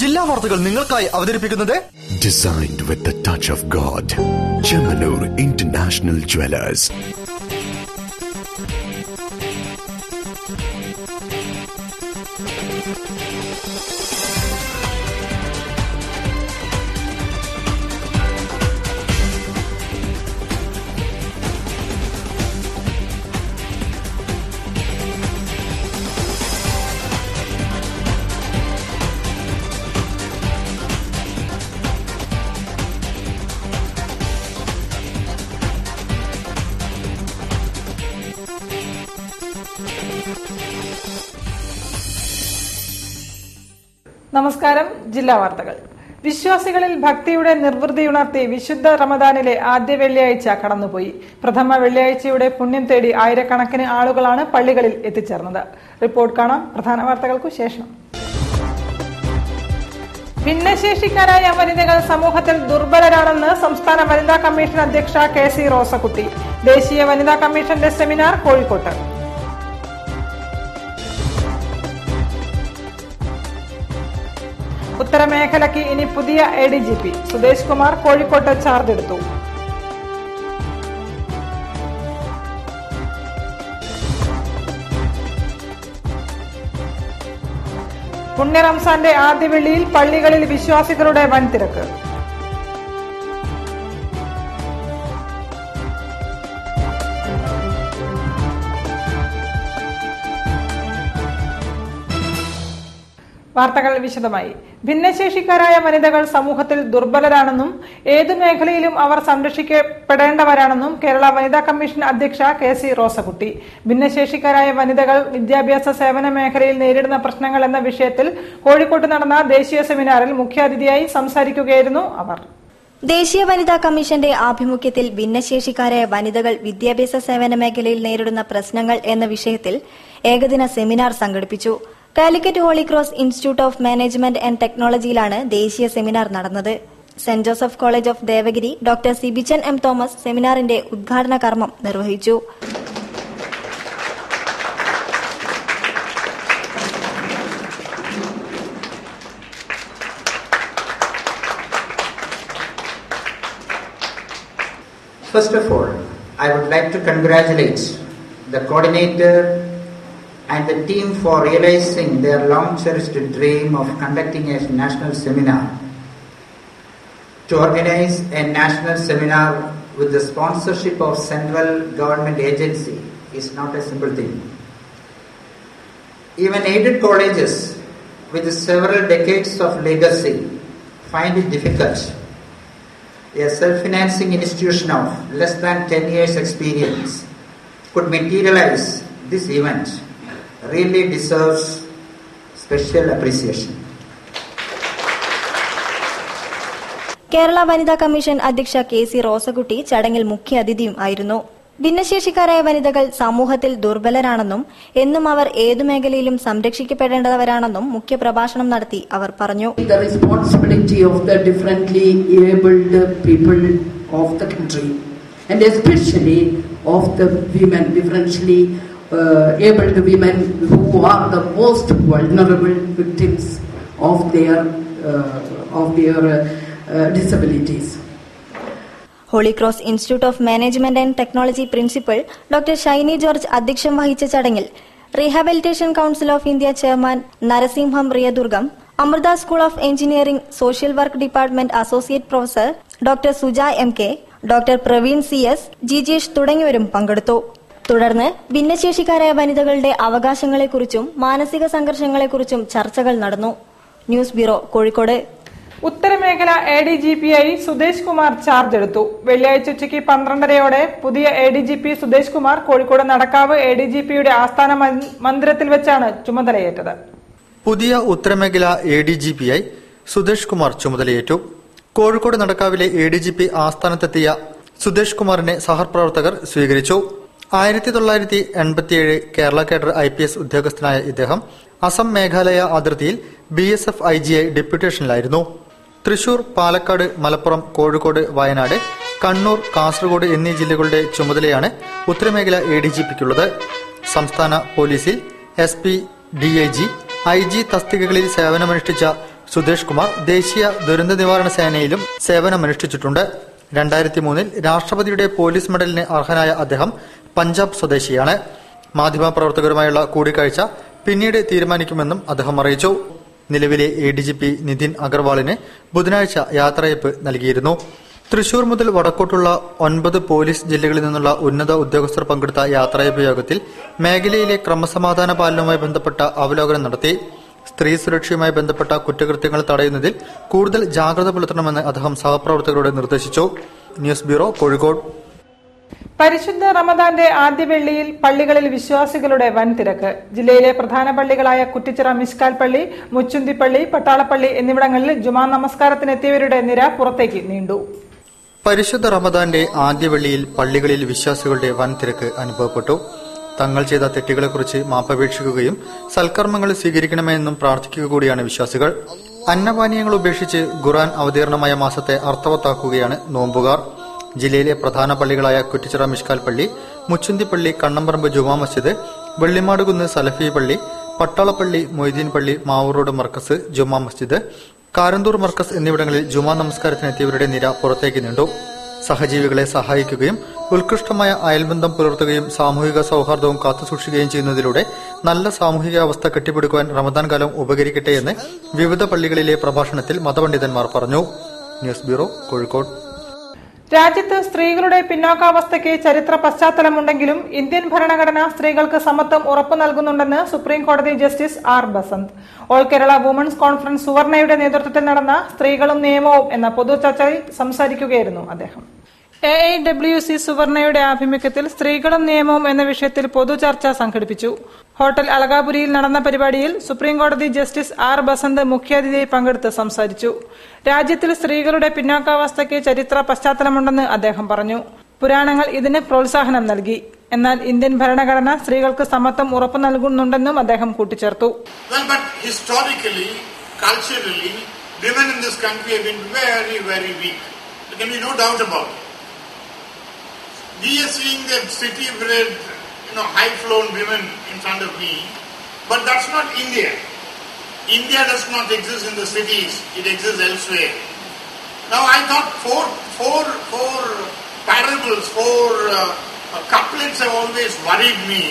ജില്ലാ വാർത്തകൾ നിങ്ങൾക്കായി അവതരിപ്പിക്കുന്നത് Designed with the touch of God. Chemanur International Jewelers. നമസ്കാരം. ജില്ലാ വാർത്തകൾ. വിശ്വാസികളിൽ ഭക്തിയുടെ നിർവൃതിയുണർത്തി വിശുദ്ധ റമദാനിലെ ആദ്യ വെള്ളിയാഴ്ച കടന്നുപോയി. പ്രഥമ വെള്ളിയാഴ്ചയുടെ പുണ്യം തേടി ആയിരക്കണക്കിന് ആളുകളാണ് പള്ളികളിൽ എത്തിച്ചേർന്നത്. റിപ്പോർട്ട് കാണാം പ്രധാന വാർത്തകൾക്കു ശേഷം. ഭിന്നശേഷിക്കാരായ വനിതകൾ സമൂഹത്തിൽ ദുർബലരാണെന്ന് സംസ്ഥാന വനിതാ കമ്മീഷൻ അധ്യക്ഷ കെ.സി. റോസക്കുട്ടി. ദേശീയ വനിതാ കമ്മീഷന്റെ സെമിനാർ കോഴിക്കോട്ട്. ഉത്തരമേഖലയ്ക്ക് ഇനി പുതിയ ADGP. സുദേശ് കുമാർ കോഴിക്കോട്ട് ചാർജ് എടുത്തു. പുണ്യ റംസാന്റെ ആദ്യ വെള്ളിയിൽ പള്ളികളിൽ വിശ്വാസികളുടെ വൻ തിരക്ക്. വാർത്തകൾ വിശദമായി. ഭിന്നശേഷിക്കാരായ വനിതകൾ സമൂഹത്തിൽ ദുർബലരാണെന്നും ഏതു മേഖലയിലും അവർ സംരക്ഷിക്കപ്പെടേണ്ടവരാണെന്നും കേരള വനിതാ കമ്മീഷൻ അധ്യക്ഷ കെ.സി. റോസക്കുട്ടി. ഭിന്നശേഷിക്കാരായ വനിതകൾ വിദ്യാഭ്യാസ സേവന മേഖലയിൽ നേരിടുന്ന പ്രശ്നങ്ങൾ എന്ന വിഷയത്തിൽ കോഴിക്കോട്ട് നടന്ന ദേശീയ സെമിനാറിൽ മുഖ്യാതിഥിയായി സംസാരിക്കുകയായിരുന്നു അവർ. ദേശീയ വനിതാ കമ്മീഷന്റെ ആഭിമുഖ്യത്തിൽ ഭിന്നശേഷിക്കാരായ വനിതകൾ വിദ്യാഭ്യാസ സേവന മേഖലയിൽ നേരിടുന്ന പ്രശ്നങ്ങൾ എന്ന വിഷയത്തിൽ ഏകദിന സെമിനാർ സംഘടിപ്പിച്ചു. Calicut holy cross institute of management and ടെക്നോളജിയിലാണ് ദേശീയ സെമിനാർ നടന്നത്. Saint Joseph college of Devagiri doctor Sibichan M Thomas സെമിനാറിന്റെ ഉദ്ഘാടന കർമ്മം നിർവഹിച്ചു. First of all, I would like to congratulate the coordinator and the team for realizing their long-cherished dream of conducting a national seminar. To organize a national seminar with the sponsorship of central government agency is not a simple thing. Even aided colleges with several decades of legacy find it difficult. A self-financing institution of less than 10 years experience could materialize this event really deserves special appreciation. Kerala വനിതാ commission അധ്യക്ഷ K C. Rosakutty ചടങ്ങിൽ മുഖ്യാതിഥിയും ആയിരുന്നു. ഭിന്നശേഷിക്കാരായ വനിതകൾ സമൂഹത്തിൽ ദുർബലരാണെന്നും എന്നും അവർ ഏതു മേഖലയിലും സംരക്ഷിക്കപ്പെടേണ്ടവരാണെന്നും മുഖ്യപ്രഭാഷണം നടത്തി അവർ പറഞ്ഞു. The responsibility of the differently abled people of the country and especially of the women, differentially abled women who are the most vulnerable victims of their disabilities. Holy cross institute of management and technology principal doctor Shiny George അധ്യക്ഷം വഹിച്ച ചടങ്ങിൽ rehabilitation council of India chairman Narasimham Rayadurgam, Amrita school of engineering social work department associate professor doctor Suja MK, doctor Praveen CS, Jijesh തുടങ്ങിയവരും പങ്കെടുത്തു. തുടർന്ന് ഭിന്നശേഷിക്കാരായ വനിതകളുടെ അവകാശങ്ങളെക്കുറിച്ചും മാനസിക സംഘർഷങ്ങളെക്കുറിച്ചും ചർച്ചകൾ നടന്നു. News bureau, Kozhikode. ഉത്തരമേഖല ADGP-ആയി സുദേശ് കുമാർ ചാർജ് എടുത്തു. വെള്ളിയാഴ്ച ഉച്ചയ്ക്ക് 12:30 പുതിയ ADGP സുദേശ് കുമാർ കോഴിക്കോട് നടക്കാവ് ADGP-യുടെ ആസ്ഥാന മന്ദിരത്തിൽ വെച്ചാണ് ചുമതലയേറ്റത്. പുതിയ ഉത്തരമേഖല ADGP-ആയി സുദേശ് കുമാർ ചുമതലയേറ്റു. കോഴിക്കോട് നടക്കാവിലെ ADGP ആസ്ഥാനത്തെത്തിയ സുദേശ് കുമാറിനെ സഹപ്രവർത്തകർ സ്വീകരിച്ചു. 1987 കേരള കേഡർ IPS ഉദ്യോഗസ്ഥനായ ഇദ്ദേഹം അസം മേഘാലയ അതിർത്തിയിൽ BSF IG-ആയി ഡെപ്യൂട്ടേഷനിലായിരുന്നു. തൃശൂർ, പാലക്കാട്, മലപ്പുറം, കോഴിക്കോട്, വയനാട്, കണ്ണൂർ, കാസർഗോഡ് എന്നീ ജില്ലകളുടെ ചുമതലയാണ് ഉത്തരമേഖല ADGP-ക്കുള്ളത്. സംസ്ഥാന പോലീസിൽ SP, DIG, IG തസ്തികകളിൽ സേവനമനുഷ്ഠിച്ച Sudesh Kumar ദേശീയ ദുരന്ത നിവാരണ സേനയിലും സേവനമനുഷ്ഠിച്ചിട്ടുണ്ട്. 2003 രാഷ്ട്രപതിയുടെ പോലീസ് മെഡലിന് അർഹനായ അദ്ദേഹം പഞ്ചാബ് സ്വദേശിയാണ്. മാധ്യമപ്രവർത്തകരുമായുള്ള കൂടിക്കാഴ്ച പിന്നീട് തീരുമാനിക്കുമെന്നും അദ്ദേഹം അറിയിച്ചു. നിലവിലെ ADGP നിതിൻ അഗർവാളിന് ബുധനാഴ്ച യാത്രയയപ്പ് നൽകിയിരുന്നു. തൃശൂർ മുതൽ വടക്കോട്ടുള്ള 9 പോലീസ് ജില്ലകളിൽ നിന്നുള്ള ഉന്നത ഉദ്യോഗസ്ഥർ പങ്കെടുത്ത യാത്രയയപ്പ് യോഗത്തിൽ മേഖലയിലെ ക്രമസമാധാന പാലനവുമായി ബന്ധപ്പെട്ട അവലോകനം നടത്തി. സ്ത്രീ സുരക്ഷയുമായി ബന്ധപ്പെട്ട കുറ്റകൃത്യങ്ങൾ തടയുന്നതിൽ കൂടുതൽ ജാഗ്രത പുലർത്തണമെന്ന് അദ്ദേഹം സഹപ്രവർത്തകരോട് നിർദ്ദേശിച്ചു. News bureau, Kozhikode. പരിശുദ്ധ റമദാന്റെ ആദ്യ വെള്ളിയിൽ പള്ളികളിൽ വിശ്വാസികളുടെ വൻ തിരക്ക്. ജില്ലയിലെ പ്രധാന പള്ളികളായ കുറ്റിച്ചിറ മിസ്കാൽ പള്ളി, മുച്ചുന്തിപ്പള്ളി, പട്ടാളപ്പള്ളി എന്നിവിടങ്ങളിൽ ജുമാ നമസ്കാരത്തിനെത്തിയവരുടെ നിര പുറത്തേക്ക് നീണ്ടു. പരിശുദ്ധ റമദാന്റെ ആദ്യ വെള്ളിയിൽ പള്ളികളിൽ വിശ്വാസികളുടെ വൻ തിരക്ക് അനുഭവപ്പെട്ടു. തങ്ങൾ ചെയ്ത തെറ്റുകളെക്കുറിച്ച് മാപ്പപേക്ഷിക്കുകയും സൽക്കർമ്മങ്ങൾ സ്വീകരിക്കണമെന്നും പ്രാർത്ഥിക്കുക കൂടിയാണ് വിശ്വാസികൾ. അന്നപാനീയങ്ങൾ ഉപേക്ഷിച്ച് ഖുർആൻ അവതീർണമായ മാസത്തെ അർത്ഥവത്താക്കുകയാണ് നോമ്പുകാർ. ജില്ലയിലെ പ്രധാന പള്ളികളായ കുറ്റിച്ചിറ മിഷ്കാൽ പള്ളി, മുച്ചുന്തിപ്പള്ളി, കണ്ണമ്പറമ്പ് ജുമാ മസ്ജിദ്, വെള്ളിമാടുകുന്ന് സലഫി പള്ളി, പട്ടാളപ്പള്ളി, മൊയ്തീൻ പള്ളി, മാവൂർ റോഡ് മർക്കസ് ജുമാ മസ്ജിദ്, കാരന്തൂർ മർക്കസ് എന്നിവിടങ്ങളിൽ ജുമാ നമസ്കാരത്തിനെത്തിയവരുടെ നിര പുറത്തേക്ക് നീണ്ടു. സഹജീവികളെ സഹായിക്കുകയും ഉത്കൃഷ്ടമായ അയൽബന്ധം പുലർത്തുകയും സാമൂഹിക സൌഹാർദ്ദവും കാത്തുസൂക്ഷിക്കുകയും ചെയ്യുന്നതിലൂടെ നല്ല സാമൂഹികാവസ്ഥ കെട്ടിപ്പടുക്കുവാൻ റമദാൻ കാലം ഉപകരിക്കട്ടെ എന്ന് വിവിധ പള്ളികളിലെ പ്രഭാഷണത്തിൽ മതപണ്ഡിതന്മാർ പറഞ്ഞു. News bureau, Kozhikode. രാജ്യത്ത് സ്ത്രീകളുടെ പിന്നോക്കാവസ്ഥയ്ക്ക് ചരിത്ര പശ്ചാത്തലമുണ്ടെങ്കിലും ഇന്ത്യൻ ഭരണഘടന സ്ത്രീകൾക്ക് സമത്വം ഉറപ്പു നൽകുന്നുണ്ടെന്ന് സുപ്രീം കോടതി justice R Basant. All Kerala women's conference സുവർണയുടെ നേതൃത്വത്തിൽ നടന്ന സ്ത്രീകളും നിയമവും എന്ന പൊതുചർച്ചയിൽ സംസാരിക്കുകയായിരുന്നു അദ്ദേഹം. AIWC സുവർണയുടെ ആഭിമുഖ്യത്തിൽ സ്ത്രീകളും നിയമവും എന്ന വിഷയത്തിൽ പൊതുചർച്ച സംഘടിപ്പിച്ചു. ഹോട്ടൽ അളകാപുരിയിൽ നടന്ന പരിപാടിയിൽ സുപ്രീംകോടതി ജസ്റ്റിസ് ആർ ബസന്ത് മുഖ്യാതിഥിയായി പങ്കെടുത്ത് സംസാരിച്ചു. രാജ്യത്തിൽ സ്ത്രീകളുടെ പിന്നോക്കാവസ്ഥയ്ക്ക് ചരിത്ര പശ്ചാത്തലമുണ്ടെന്ന് അദ്ദേഹം പറഞ്ഞു. പുരാണങ്ങൾ ഇതിന് പ്രോത്സാഹനം നൽകി. എന്നാൽ ഇന്ത്യൻ ഭരണഘടന സ്ത്രീകൾക്ക് സമത്വം ഉറപ്പു നൽകുന്നുണ്ടെന്നും അദ്ദേഹം കൂട്ടിച്ചേർത്തു. We are seeing the city-bred, high-flown women in front of me, but that's not India. India does not exist in the cities; it exists elsewhere. Now, I thought four parables, couplets have always worried me,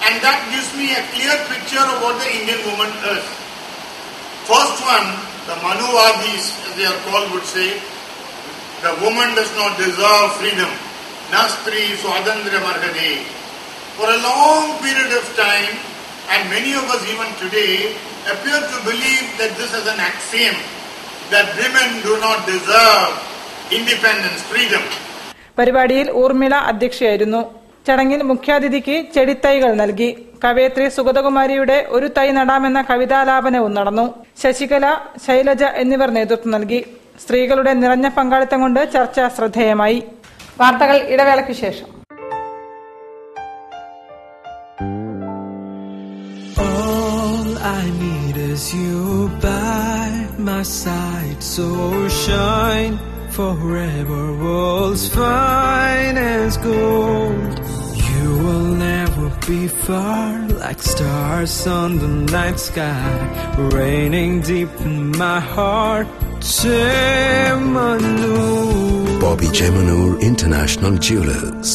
and that gives me a clear picture of what the Indian woman is. First one, the Manuvadis, as they are called, would say, the woman does not deserve freedom. Nastri Swadandra Marhade. For a long period of time, and many of us even today, appear to believe that this is an axiom, that women do not deserve independence, freedom. പരിപാടിയിൽ ഊർമിള അധ്യക്ഷയായിരുന്നു. ചടങ്ങിൽ മുഖ്യാതിഥിക്ക് ചെടിത്തൈകൾ നൽകി. കവയത്രി സുഗതകുമാരിയുടെ ഒരു തൈ നടാമെന്ന കവിതാലാപനവും നടന്നു. ശശികല, ശൈലജ എന്നിവർ നേതൃത്വം നൽകി. സ്ത്രീകളുടെ നിറഞ്ഞ പങ്കാളിത്തം കൊണ്ട് ചർച്ച ശ്രദ്ധേയമായി. വാർത്തകൾ ഇടവേളയ്ക്ക് ശേഷം. All I need is you by my side, so shine forever, world's finest gold. You will never be far, like stars on the night sky, raining deep in my heart. Bobby Chemanur International Jewelers.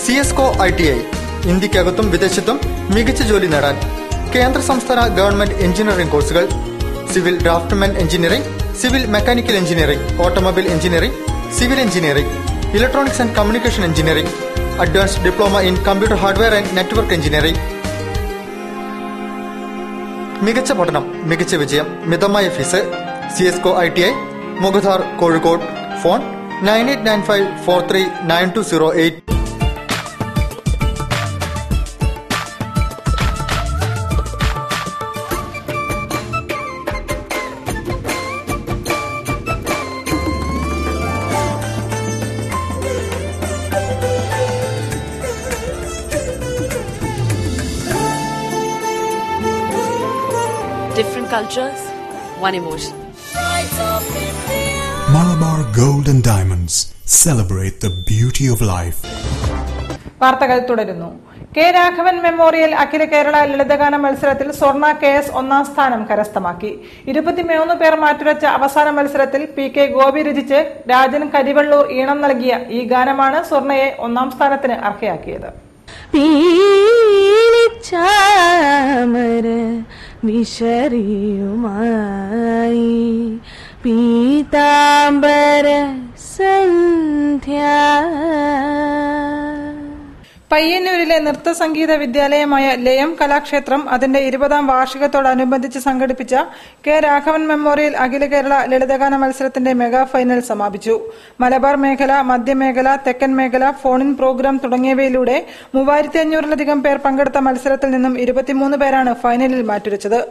CSCO ITI ഇന്ത്യക്കകത്തും വിദേശത്തും മികച്ച ജോലി നേടാൻ കേന്ദ്ര സംസ്ഥാന government engineering കോഴ്സുകൾ: civil draftsman engineering, civil mechanical engineering, automobile engineering, civil engineering, electronics and communication engineering, advanced diploma in computer hardware and network engineering. മികച്ച പഠനം, മികച്ച വിജയം, മിതമായ fees. CSCO ITI Mukhadar, Kozhikode. Phone 9895439208. Different cultures, one emotion. Malabar Gold and Diamonds. Celebrate the beauty of life. വാർത്തകൾ തുടരുന്നു. K Raghavan memorial അഖില കേരള ലളിതഗാന മത്സരത്തിൽ സ്വർണ KS ഒന്നാം സ്ഥാനം കരസ്ഥമാക്കി. 23 പേർ മാറ്റുരച്ച അവസാന മത്സരത്തിൽ PK ഗോപി രചിച്ച് രാജൻ കരിവള്ളൂർ ഈണം നൽകിയ ഈ ഗാനമാണ് സ്വർണയെ ഒന്നാം സ്ഥാനത്തിന് അർഹയാക്കിയത്. വിശറിയുമായി പീതാംബര സന്ധ്യ. പയ്യന്നൂരിലെ നൃത്ത സംഗീത വിദ്യാലയമായ ലയം കലാക്ഷേത്രം അതിന്റെ 20ാം വാർഷികത്തോടനുബന്ധിച്ച് സംഘടിപ്പിച്ച കെ രാഘവൻ മെമ്മോറിയൽ അഖില കേരള ലളിതഗാന മത്സരത്തിന്റെ മെഗാ ഫൈനൽ സമാപിച്ചു. മലബാർ മേഖല, മധ്യമേഖല, തെക്കൻ മേഖല, ഫോൺ ഇൻ പ്രോഗ്രാം തുടങ്ങിയവയിലൂടെ 3500-ലധികം പേർ പങ്കെടുത്ത മത്സരത്തിൽ നിന്നും 23 പേരാണ് ഫൈനലിൽ മാറ്റുരച്ചത്.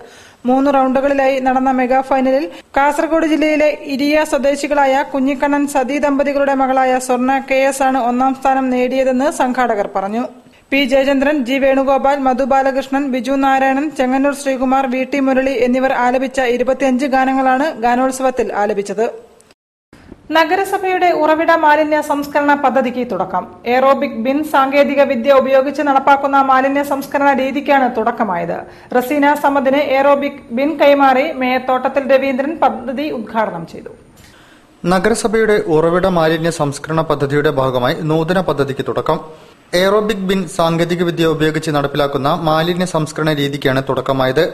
3 റൌണ്ടുകളിലായി നടന്ന മെഗാ ഫൈനലിൽ കാസർഗോഡ് ജില്ലയിലെ ഇരിയ സ്വദേശികളായ കുഞ്ഞിക്കണ്ണൻ സതി ദമ്പതികളുടെ മകളായ സ്വർണ KS ആണ് ഒന്നാം സ്ഥാനം നേടിയതെന്ന് സംഘാടകർ പറഞ്ഞു. P Jayachandran, G Venugopal, Madhu Balakrishnan, Biju Narayanan, Chengannur Sreekumar, VT Murali എന്നിവർ ആലപിച്ച 25 ഗാനങ്ങളാണ് ഗാനോത്സവത്തിൽ ആലപിച്ചത്. നഗരസഭയുടെ ഉറവിട മാലിന്യ സംസ്കരണ പദ്ധതിക്ക് തുടക്കം. എയറോബിക് ബിൻ സാങ്കേതിക വിദ്യ ഉപയോഗിച്ച് നടപ്പാക്കുന്ന മാലിന്യ സംസ്കരണ രീതിക്കാണ് തുടക്കമായത്. റസീന സമദിന് എയറോബിക് ബിൻ കൈമാറി മേയർ തോട്ടത്തിൽ രവീന്ദ്രൻ പദ്ധതി ഉദ്ഘാടനം ചെയ്തു. നഗരസഭയുടെ ഉറവിട മാലിന്യ സംസ്കരണ പദ്ധതിയുടെ ഭാഗമായി നൂതന പദ്ധതിക്ക് തുടക്കം. എയറോബിക് ബിൻ സാങ്കേതിക വിദ്യ ഉപയോഗിച്ച് നടപ്പിലാക്കുന്ന മാലിന്യ സംസ്കരണ രീതിക്കാണ് തുടക്കമായത്.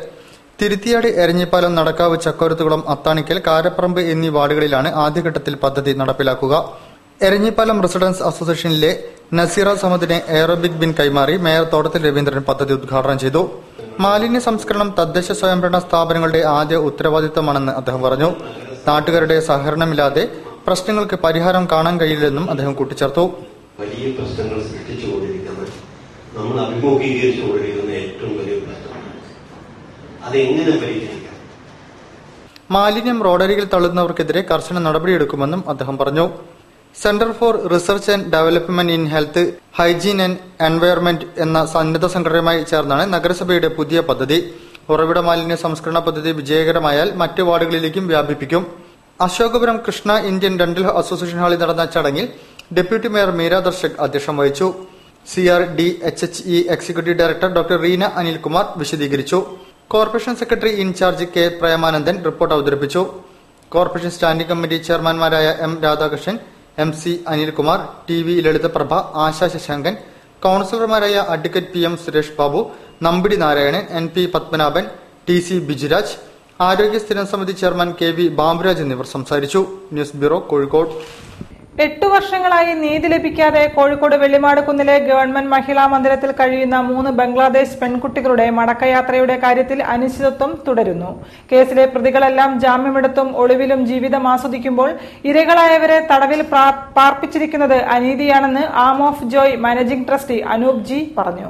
തിരുത്തിയാട്, എരഞ്ഞിപ്പാലം, നടക്കാവ്, ചക്കോരത്തുകുളം, അത്താണിക്കൽ, കാരപ്പറമ്പ് എന്നീ വാർഡുകളിലാണ് ആദ്യഘട്ടത്തിൽ പദ്ധതി നടപ്പിലാക്കുക. എരഞ്ഞിപ്പാലം റെസിഡൻസ് അസോസിയേഷനിലെ നസീറ സമദിനെ എയറോബിക് ബിൻ കൈമാറി മേയർ തോട്ടത്തിൽ രവീന്ദ്രൻ പദ്ധതി ഉദ്ഘാടനം ചെയ്തു. മാലിന്യ സംസ്കരണം തദ്ദേശ സ്വയംഭരണ സ്ഥാപനങ്ങളുടെ ആദ്യ ഉത്തരവാദിത്തമാണെന്ന് അദ്ദേഹം പറഞ്ഞു. നാട്ടുകാരുടെ സഹകരണമില്ലാതെ പ്രശ്നങ്ങൾക്ക് പരിഹാരം കാണാൻ കഴിയില്ലെന്നും അദ്ദേഹം കൂട്ടിച്ചേർത്തു. വലിയ പ്രശ്നങ്ങൾ സൃഷ്ടിച്ചുകൊണ്ടിരിക്കുന്ന, നമ്മൾ അഭിമുഖീകരിച്ചുകൊണ്ടിരിക്കുന്ന ഏറ്റവും വലിയ പ്രശ്നമാണ്. അതെങ്ങനെ പരിഹരിക്കാം? മാലിന്യം റോഡരികിൽ തള്ളുന്നവർക്കെതിരെ കർശന നടപടിയെടുക്കുമെന്നും അദ്ദേഹം പറഞ്ഞു. Centre for research and development in health, hygiene and environment എന്ന സന്നദ്ധ സംഘടനയുമായി ചേർന്നാണ് നഗരസഭയുടെ പുതിയ പദ്ധതി. ഉറവിട മാലിന്യ സംസ്കരണ പദ്ധതി വിജയകരമായാൽ മറ്റ് വാർഡുകളിലേക്കും വ്യാപിപ്പിക്കും. Ashokapuram Krishna Indian dental association ഹാളിൽ നടന്ന ചടങ്ങിൽ ഡെപ്യൂട്ടി മേയർ മീര ദർശക് അധ്യക്ഷം വഹിച്ചു. CRDHHE executive director doctor Reena Anilkumar വിശദീകരിച്ചു. Corporation secretary in charge K Premanandan report അവതരിപ്പിച്ചു. കോർപ്പറേഷൻ സ്റ്റാൻഡിംഗ് കമ്മിറ്റി ചെയർമാൻമാരായ M Radhakrishnan, MC Anilkumar, TV Lalithaprabha, Asha Sasankan, കൌൺസിലർമാരായ advocate PM Suresh Babu, Nambidi Narayanan, NP Padmanabhan, TC Bijuraj, ആരോഗ്യ സ്ഥിരം സമിതി ചെയർമാൻ KV ബാബുരാജ് എന്നിവർ സംസാരിച്ചു. News bureau, Kozhikode. 8 വർഷങ്ങളായി നീതി ലഭിക്കാതെ കോഴിക്കോട് വെള്ളിമാട് കുന്നിലെ ഗവൺമെന്റ് മഹിളാ മന്ദിരത്തിൽ കഴിയുന്ന 3 ബംഗ്ലാദേശ് പെൺകുട്ടികളുടെ മടക്കയാത്രയുടെ കാര്യത്തിൽ അനിശ്ചിതത്വം തുടരുന്നു. കേസിലെ പ്രതികളെല്ലാം ജാമ്യമെടുത്തും ഒളിവിലും ജീവിതം ആസ്വദിക്കുമ്പോൾ ഇരകളായവരെ തടവിൽ പാർപ്പിച്ചിരിക്കുന്നത് അനീതിയാണെന്ന് arm of joy managing trustee Anoop G പറഞ്ഞു.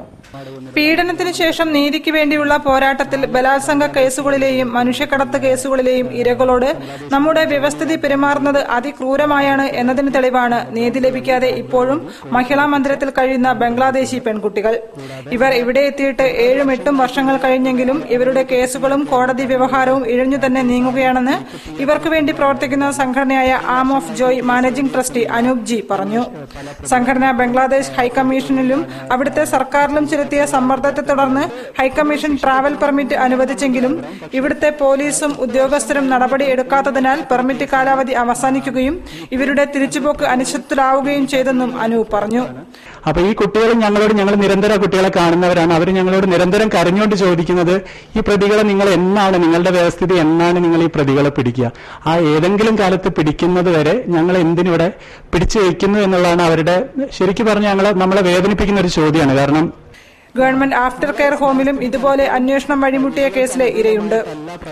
പീഡനത്തിനു ശേഷം നീതിക്ക് വേണ്ടിയുള്ള പോരാട്ടത്തിൽ ബലാത്സംഗ കേസുകളിലെയും മനുഷ്യക്കടത്ത് കേസുകളിലെയും ഇരകളോട് നമ്മുടെ വ്യവസ്ഥിതി പെരുമാറുന്നത് അതിക്രൂരമായാണ് എന്നതിന് തെളിവാണ് നീതി ലഭിക്കാതെ ഇപ്പോഴും മഹിളാ മന്ദിരത്തിൽ കഴിയുന്ന ബംഗ്ലാദേശി പെൺകുട്ടികൾ. ഇവർ ഇവിടെ എത്തിയിട്ട് 7-8 വർഷങ്ങൾ കഴിഞ്ഞെങ്കിലും ഇവരുടെ കേസുകളും കോടതി വ്യവഹാരവും ഇഴഞ്ഞു തന്നെ നീങ്ങുകയാണെന്ന് ഇവർക്ക് വേണ്ടി പ്രവർത്തിക്കുന്ന സംഘടനയായ arm of joy managing trustee Anoop G പറഞ്ഞു. സംഘടന ബംഗ്ലാദേശ് ഹൈക്കമ്മീഷനിലും അവിടുത്തെ സർക്കാരിലും ചെലുത്തിയ സമ്മർദ്ദത്തെ തുടർന്ന് ഹൈക്കമ്മീഷൻ ട്രാവൽ പെർമിറ്റ് അനുവദിച്ചെങ്കിലും ഇവിടുത്തെ പോലീസും ഉദ്യോഗസ്ഥരും നടപടി എടുക്കാത്തതിനാൽ പെർമിറ്റ് കാലാവധി അവസാനിക്കുകയും ഇവരുടെ തിരിച്ചുപോക്ക് അനിശ്ചിതത്തിലാവുകയും ചെയ്തെന്നും അനൂപ് പറഞ്ഞു. അപ്പൊ ഈ കുട്ടികൾ ഞങ്ങൾ നിരന്തരം കുട്ടികളെ കാണുന്നവരാണ്. അവർ ഞങ്ങളോട് നിരന്തരം കരഞ്ഞുകൊണ്ട് ചോദിക്കുന്നത്, ഈ പ്രതികളെ നിങ്ങൾ എന്നാണ്, നിങ്ങളുടെ വ്യവസ്ഥിതി എന്നാണ് നിങ്ങൾ ഈ പ്രതികളെ പിടിക്കുക? ആ ഏതെങ്കിലും കാലത്ത് പിടിക്കുന്നത് വരെ ഞങ്ങൾ എന്തിനിവിടെ പിടിച്ചു വയ്ക്കുന്നു എന്നുള്ളതാണ് അവരുടെ, ശരിക്കും പറഞ്ഞാൽ നമ്മളെ വേദനിപ്പിക്കുന്ന ഒരു ചോദ്യമാണ്. കാരണം ഗവൺമെന്റ് ആഫ്റ്റർ കെയർ ഹോമിലും ഇതുപോലെ അന്വേഷണം വഴിമുട്ടിയ കേസിലെ ഇരയുണ്ട്.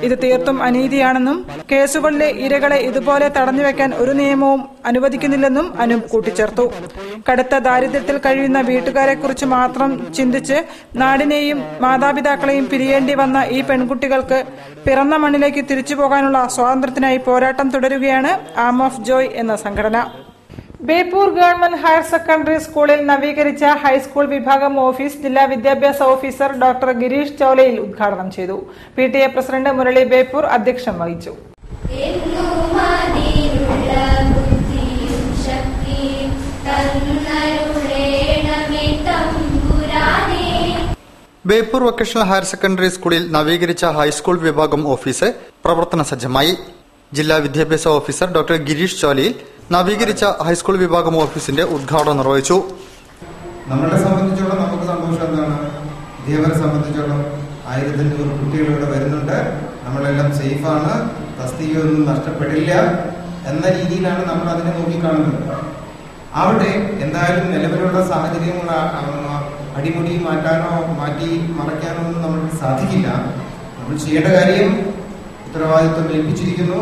ഇത് തീർത്തും അനീതിയാണെന്നും കേസുകളിലെ ഇരകളെ ഇതുപോലെ തടഞ്ഞുവെക്കാൻ ഒരു നിയമവും അനുവദിക്കുന്നില്ലെന്നും അനൂപ് കൂട്ടിച്ചേർത്തു. കടുത്ത ദാരിദ്ര്യത്തിൽ കഴിയുന്ന വീട്ടുകാരെക്കുറിച്ച് മാത്രം ചിന്തിച്ച് നാടിനെയും മാതാപിതാക്കളെയും പിരിയേണ്ടി വന്ന ഈ പെൺകുട്ടികൾക്ക് പിറന്ന മണ്ണിലേക്ക് തിരിച്ചുപോകാനുള്ള സ്വാതന്ത്ര്യത്തിനായി പോരാട്ടം തുടരുകയാണ് ആം ഓഫ് ജോയ് എന്ന സംഘടന. ബേപ്പൂർ ഗവൺമെന്റ് ഹയർ സെക്കൻഡറി സ്കൂളിൽ നവീകരിച്ച ഹൈസ്കൂൾ വിഭാഗം ഓഫീസ് ജില്ലാ വിദ്യാഭ്യാസ ഓഫീസർ ഡോക്ടർ ഗിരീഷ് ചൌലയിൽ ഉദ്ഘാടനം ചെയ്തു. PTA പ്രസിഡന്റ് മുരളി ബേപ്പൂർ അധ്യക്ഷം വഹിച്ചു. തന്നരുളേണമേ തമ്പുരാനേ ബേപ്പൂർ വൊക്കേഷണൽ ഹയർ സെക്കൻഡറി സ്കൂളിൽ നവീകരിച്ച ഹൈസ്കൂൾ വിഭാഗം ഓഫീസ് പ്രവർത്തന സജ്ജമായി. ജില്ലാ വിദ്യാഭ്യാസ ഓഫീസർ ഡോക്ടർ ഗിരീഷ് ചോലയിൽ നവീകരിച്ച ഹൈസ്കൂൾ വിഭാഗം ഓഫീസിന്റെ ഉദ്ഘാടനം നിർവഹിച്ചു. നമ്മളെ സംബന്ധിച്ചോളം നമുക്ക് സന്തോഷം എന്താണ്, അധ്യാപകരെ സംബന്ധിച്ചോളം 1500 കുട്ടികൾ ഇവിടെ വരുന്നുണ്ട്, നമ്മളെല്ലാം സേഫാണ്, തസ്തികയൊന്നും നഷ്ടപ്പെടില്ല എന്ന രീതിയിലാണ് നമ്മൾ അതിനെ നോക്കിക്കാണുന്നത്. അവിടെ എന്തായാലും നിലവിലുള്ള സാഹചര്യങ്ങൾ അടിമുടി മാറ്റാനോ മാറ്റി മറയ്ക്കാനോ ഒന്നും നമുക്ക് സാധിക്കില്ല. നമ്മൾ ചെയ്യേണ്ട കാര്യം ഉത്തരവാദിത്വം ഏൽപ്പിച്ചിരിക്കുന്നു.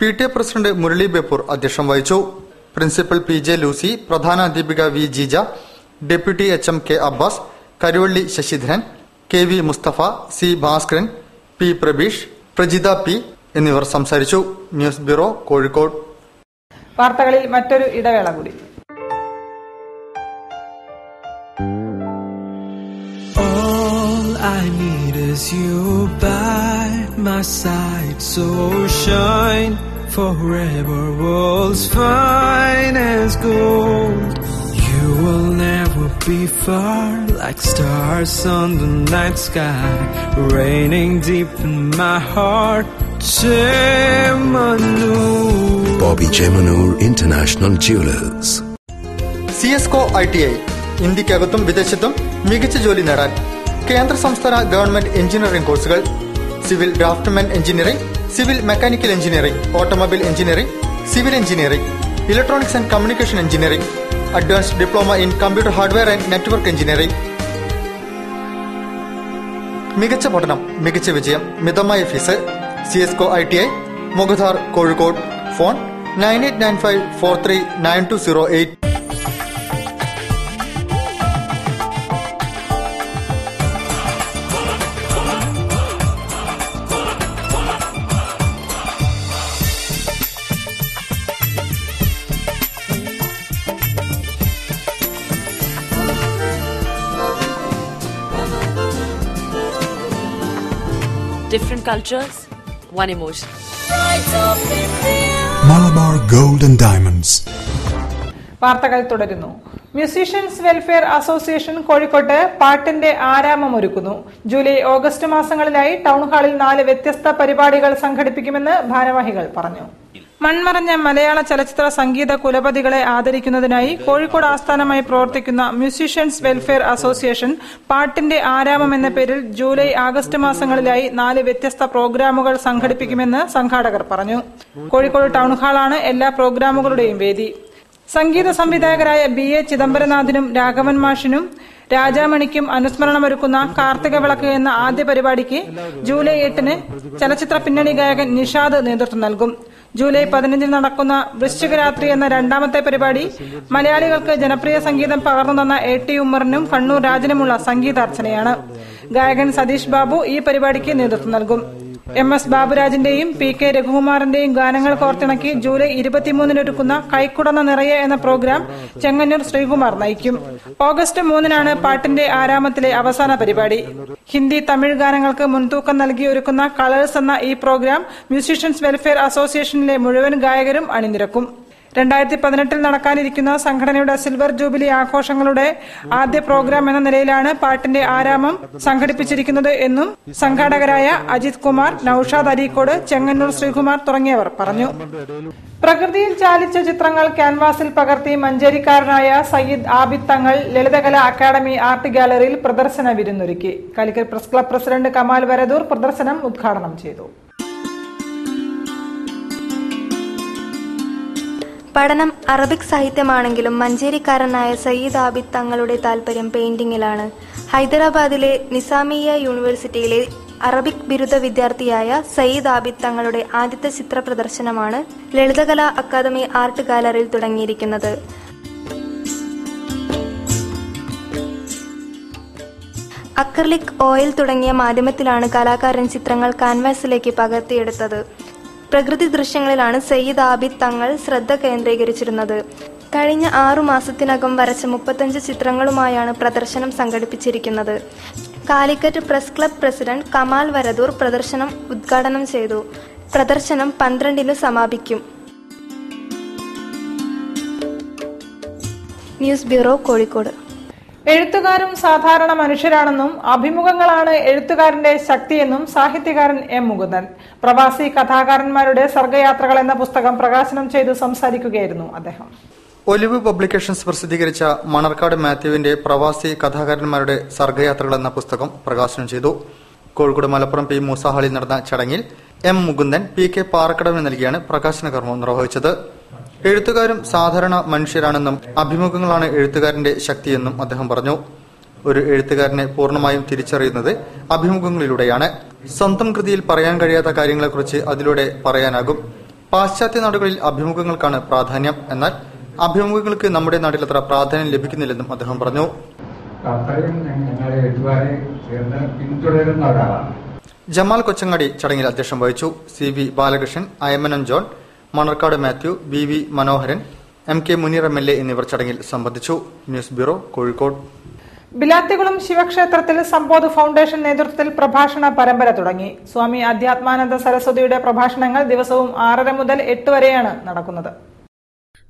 PTA പ്രസിഡന്റ് മുരളി ബേപ്പൂർ അധ്യക്ഷം വഹിച്ചു. പ്രിൻസിപ്പൽ PJ ലൂസി, പ്രധാന അധ്യാപിക V Jeeja, deputy HM K Abbas, Karuvalli Sasidharan, KV Musthafa, C Bhaskaran, P Prabeesh, Prajitha P എന്നിവർ സംസാരിച്ചു. News bureau, Kozhikode. വാർത്തകളിൽ മറ്റൊരു ഇടവേള കൂടി. I need is you by my side, so shine forever, world's fine as gold. You will never be far, like stars on the night sky, raining deep in my heart. Chemanur. Bobby Chemanur International Jewelers. CSCO ITI ഇന്ത്യക്കകത്തും വിദേശത്തും മികച്ച ജോലി നേടാൻ കേന്ദ്ര സംസ്ഥാന government engineering കോഴ്സുകൾ: civil draftsman engineering, civil mechanical engineering, automobile engineering, civil engineering, electronics and communication engineering, advanced diploma in computer hardware and network engineering. മികച്ച പഠനം, മികച്ച വിജയം, മിതമായ fees. CSCO ITI Mukhadar, Kozhikode. Phone 9895439208. Different cultures, one emotion. Malabar Gold and Diamonds. വാർത്തകൾ തുടരുന്നു. Musicians welfare association കോഴിക്കോട്ട് പാട്ടിന്റെ ആരാമം ഒരുക്കുന്നു. ജൂലൈ ഓഗസ്റ്റ് മാസങ്ങളിലായി ടൗൺ ഹാളിൽ 4 വ്യത്യസ്ത പരിപാടികൾ സംഘടിപ്പിക്കുമെന്ന് ഭാരവാഹികൾ പറഞ്ഞു. മൺമറഞ്ഞ മലയാള ചലച്ചിത്ര സംഗീത കുലപതികളെ ആദരിക്കുന്നതിനായി കോഴിക്കോട് ആസ്ഥാനമായി പ്രവർത്തിക്കുന്ന മ്യൂസീഷ്യൻസ് വെൽഫെയർ അസോസിയേഷൻ പാട്ടിന്റെ ആരാമം എന്ന പേരിൽ ജൂലൈ ആഗസ്റ്റ് മാസങ്ങളിലായി 4 വ്യത്യസ്ത പ്രോഗ്രാമുകൾ സംഘടിപ്പിക്കുമെന്ന് സംഘാടകർ പറഞ്ഞു. കോഴിക്കോട് ടൗൺ ഹാളാണ് എല്ലാ പ്രോഗ്രാമുകളുടെയും വേദി. സംഗീത സംവിധായകരായ BA ചിദംബരനാഥിനും രാഘവൻ മാഷിനും രാജാമണിക്കും അനുസ്മരണമൊരുക്കുന്ന കാർത്തിക വിളക്ക് എന്ന ആദ്യ പരിപാടിക്ക് ജൂലൈ 8-ന് ചലച്ചിത്ര പിന്നണി ഗായകൻ നിഷാദ് നേതൃത്വം നൽകും. ജൂലൈ 15-ന് നടക്കുന്ന വൃശ്ചികരാത്രി എന്ന രണ്ടാമത്തെ പരിപാടി മലയാളികൾക്ക് ജനപ്രിയ സംഗീതം പകർന്നു തന്ന AT ഉമ്മറിനും കണ്ണൂർ രാജനുമുള്ള സംഗീതാർച്ചനയാണ്. ഗായകൻ സതീഷ് ബാബു ഈ പരിപാടിക്ക് നേതൃത്വം നൽകും. MS ബാബുരാജിന്റെയും PK രഘുകുമാറിന്റെയും ഗാനങ്ങൾ കോർത്തിണക്കി ജൂലൈ 23-ന് ഒരുക്കുന്ന കൈക്കുടന്ന നിറയെ എന്ന പ്രോഗ്രാം ചെങ്ങന്നൂർ ശ്രീകുമാർ നയിക്കും. ഓഗസ്റ്റ് 3-നാണ് പാട്ടിന്റെ ആരാമത്തിലെ അവസാന പരിപാടി. ഹിന്ദി, തമിഴ് ഗാനങ്ങൾക്ക് മുൻതൂക്കം നൽകി ഒരുക്കുന്ന കളേഴ്സ് എന്ന ഈ പ്രോഗ്രാം മ്യൂസീഷ്യൻസ് വെൽഫെയർ അസോസിയേഷനിലെ മുഴുവൻ ഗായകരും അണിനിരക്കും. 2018-ൽ നടക്കാനിരിക്കുന്ന സംഘടനയുടെ സിൽവർ ജൂബിലി ആഘോഷങ്ങളുടെ ആദ്യ പ്രോഗ്രാം എന്ന നിലയിലാണ് പാട്ടിന്റെ ആരാമം സംഘടിപ്പിച്ചിരിക്കുന്നത് എന്നും സംഘാടകരായ അജിത് കുമാർ, നൌഷാദ് അരീക്കോട്, ചെങ്ങന്നൂർ ശ്രീകുമാർ തുടങ്ങിയവർ പറഞ്ഞു. പ്രകൃതിയിൽ ചാലിച്ച ചിത്രങ്ങൾ ക്യാൻവാസിൽ പകർത്തി മഞ്ചേരിക്കാരനായ സയ്യിദ് ആബിദ് തങ്ങൾ ലളിതകലാ അക്കാദമി ആർട്ട് ഗാലറിയിൽ പ്രദർശന വിരുന്നൊരുക്കി. Calicut press club president Kamal Varadoor പ്രദർശനം ഉദ്ഘാടനം ചെയ്തു. പഠനം അറബിക് സാഹിത്യമാണെങ്കിലും മഞ്ചേരിക്കാരനായ സയ്യിദ് ആബിദ് തങ്ങളുടെ താൽപര്യം പെയിന്റിംഗിലാണ്. ഹൈദരാബാദിലെ നിസാമിയ യൂണിവേഴ്സിറ്റിയിലെ അറബിക് ബിരുദ വിദ്യാർത്ഥിയായ സയ്യിദ് ആബിദ് തങ്ങളുടെ ആദ്യത്തെ ചിത്ര പ്രദർശനമാണ് ലളിതകലാ അക്കാദമി ആർട്ട് ഗാലറിയിൽ തുടങ്ങിയിരിക്കുന്നത്. അക്രിലിക്, ഓയിൽ തുടങ്ങിയ മാധ്യമത്തിലാണ് കലാകാരൻ ചിത്രങ്ങൾ കാൻവാസിലേക്ക് പകർത്തിയെടുത്തത്. പ്രകൃതി ദൃശ്യങ്ങളിലാണ് സയ്യിദ് ആബിദ് തങ്ങൾ ശ്രദ്ധ കേന്ദ്രീകരിച്ചിരുന്നത്. കഴിഞ്ഞ 6 മാസത്തിനകം വരച്ച 35 ചിത്രങ്ങളുമായാണ് പ്രദർശനം സംഘടിപ്പിച്ചിരിക്കുന്നത്. Calicut press club president Kamal Varadoor പ്രദർശനം ഉദ്ഘാടനം ചെയ്തു. പ്രദർശനം 12-ന് സമാപിക്കും. News bureau, Kozhikode. എഴുത്തുകാരും സാധാരണ മനുഷ്യരാണെന്നും അഭിമുഖങ്ങളാണ് എഴുത്തുകാരന്റെ ശക്തിയെന്നും സാഹിത്യകാരൻ എം മുകുന്ദൻ പ്രവാസി കഥാകാരന്മാരുടെ സർഗയാത്രകൾ എന്ന പുസ്തകം പ്രകാശനം ചെയ്ത് സംസാരിക്കുകയായിരുന്നു അദ്ദേഹം. ഒലിവ് പബ്ലിക്കേഷൻസ് പ്രസിദ്ധീകരിച്ച മണർക്കാട് മാത്യുവിന്റെ പ്രവാസി കഥാകാരന്മാരുടെ സർഗയാത്രകൾ എന്ന പുസ്തകം പ്രകാശനം ചെയ്തു. കോഴിക്കോട് മലപ്പുറം പി മൂസ ഹാളിൽ നടന്ന ചടങ്ങിൽ എം മുകുന്ദൻ PK പാറക്കടവിന് നൽകിയാണ് പ്രകാശന കർമ്മം നിർവഹിച്ചത്. എഴുത്തുകാരും സാധാരണ മനുഷ്യരാണെന്നും അഭിമുഖങ്ങളാണ് എഴുത്തുകാരന്റെ ശക്തിയെന്നും അദ്ദേഹം പറഞ്ഞു. ഒരു എഴുത്തുകാരനെ പൂർണ്ണമായും തിരിച്ചറിയുന്നത് അഭിമുഖങ്ങളിലൂടെയാണ്. സ്വന്തം കൃതിയിൽ പറയാൻ കഴിയാത്ത കാര്യങ്ങളെക്കുറിച്ച് അതിലൂടെ പറയാനാകും. പാശ്ചാത്യ നാടുകളിൽ അഭിമുഖങ്ങൾക്കാണ് പ്രാധാന്യം. എന്നാൽ അഭിമുഖങ്ങൾക്ക് നമ്മുടെ നാട്ടിൽ അത്ര പ്രാധാന്യം ലഭിക്കുന്നില്ലെന്നും അദ്ദേഹം പറഞ്ഞു. ജമാൽ കൊച്ചങ്ങാടി ചടങ്ങിൽ അധ്യക്ഷം വഹിച്ചു. CV Balakrishnan, Aymanam John, Manarcad Mathew, BV മനോഹരൻ, MK മുനീർ MLA എന്നിവർ ചടങ്ങിൽ സംബന്ധിച്ചു. News bureau, Kozhikode. ബിലാത്തികുളം ശിവക്ഷേത്രത്തിൽ സമ്പോധ് ഫൗണ്ടേഷൻ നേതൃത്വത്തിൽ പ്രഭാഷണ പരമ്പര തുടങ്ങി. സ്വാമി അധ്യാത്മാനന്ദ സരസ്വതിയുടെ പ്രഭാഷണങ്ങൾ ദിവസവും 6:30 മുതൽ 8 വരെയാണ് നടക്കുന്നത്.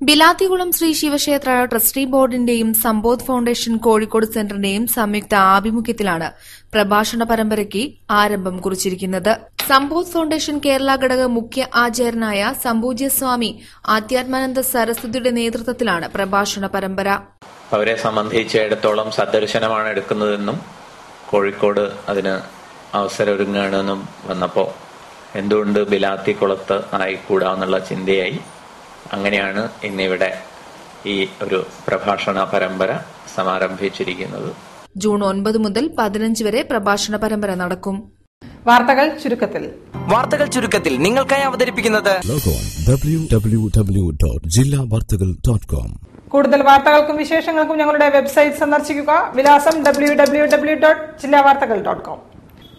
ബിലാത്തികുളം ശ്രീ ശിവക്ഷേത്ര ട്രസ്റ്റി ബോർഡിന്റെയും സമ്പോധ് ഫൌണ്ടേഷൻ കോഴിക്കോട് സെന്ററിന്റെയും സംയുക്ത ആഭിമുഖ്യത്തിലാണ് പ്രഭാഷണ പരമ്പരയ്ക്ക് ആരംഭം കുറിച്ചിരിക്കുന്നത്. സമ്പോധ് ഫൌണ്ടേഷൻ കേരള ഘടക മുഖ്യ ആചാര്യനായ സംപൂജ്യസ്വാമി ആധ്യാത്മാനന്ദ സരസ്വതിയുടെ നേതൃത്വത്തിലാണ് പ്രഭാഷണ പരമ്പര. അവരെ സംബന്ധിച്ചിടത്തോളം സദർശനമാണ് എടുക്കുന്നതെന്നും കോഴിക്കോട് അതിന് അവസരമൊരുങ്ങുകയാണെന്നും വന്നപ്പോൾ എന്തുകൊണ്ട് ബിലാത്തിക്കുളത്ത് ആയിക്കൂടാന്നുള്ള ചിന്തയായി. അങ്ങനെയാണ് ഇന്നിവിടെ ഈ ഒരു പ്രഭാഷണ പരമ്പര സമാരംഭിച്ചിരിക്കുന്നത്. ജൂൺ 9 മുതൽ 15 വരെ പ്രഭാഷണ പരമ്പര നടക്കും. വാർത്തകൾ ചുരുക്കത്തിൽ നിങ്ങൾക്കായി അവതരിപ്പിക്കുന്നത് www.jillavartagal.com. കൂടുതൽ വാർത്തകൾക്കും വിശേഷങ്ങൾക്കും ഞങ്ങളുടെ വെബ്സൈറ്റ് സന്ദർശിക്കുക. വിലാസം www.jillavartagal.com.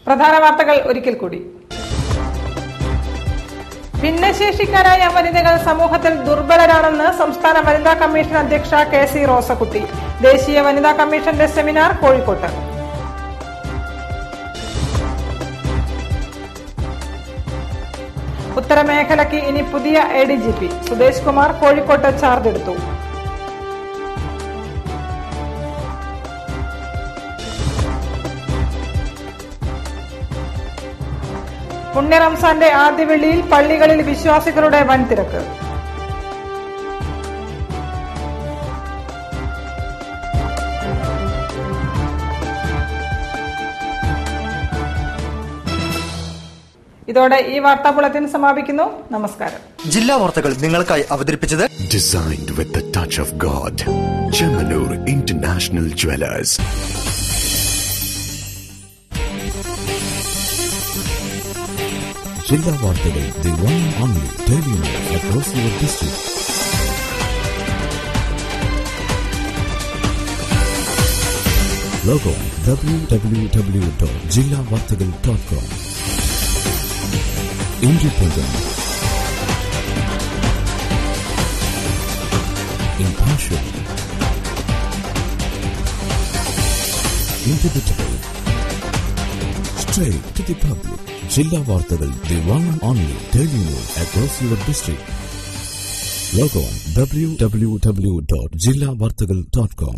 പ്രധാന വാർത്തകൾ ഒരിക്കൽ കൂടി. ഭിന്നശേഷിക്കാരായ വനിതകൾ സമൂഹത്തിൽ ദുർബലരാണെന്ന് സംസ്ഥാന വനിതാ കമ്മീഷൻ അധ്യക്ഷ KC റോസകുട്ടി. ദേശീയ വനിതാ കമ്മീഷന്റെ സെമിനാർ കോഴിക്കോട്ട്. ഉത്തരമേഖലയ്ക്ക് ഇനി പുതിയ ADGP. സുദേശ് കുമാർ കോഴിക്കോട്ട് ചാർജ് എടുത്തു. പുണ്യ റംസാന്റെ ആദ്യ വെള്ളിയിൽ പള്ളികളിൽ വിശ്വാസികളുടെ വൻ തിരക്ക്. ഇതോടെ ഈ വാർത്താ ബുള്ളറ്റിൻ സമാപിക്കുന്നു. നമസ്കാരം. ജില്ലാ വാർത്തകൾ നിങ്ങൾക്കായി അവതരിപ്പിച്ചത് Designed with the touch of God. Chemanur International Jewelers. Jilla Vartagal, the one and only daily news across your district. Logo www.jillavartagal.com. Independent, impartial, indivisible, straight to the public. Jilla Vartagal, the one and only daily news across your district. Log on www.jillavartagal.com.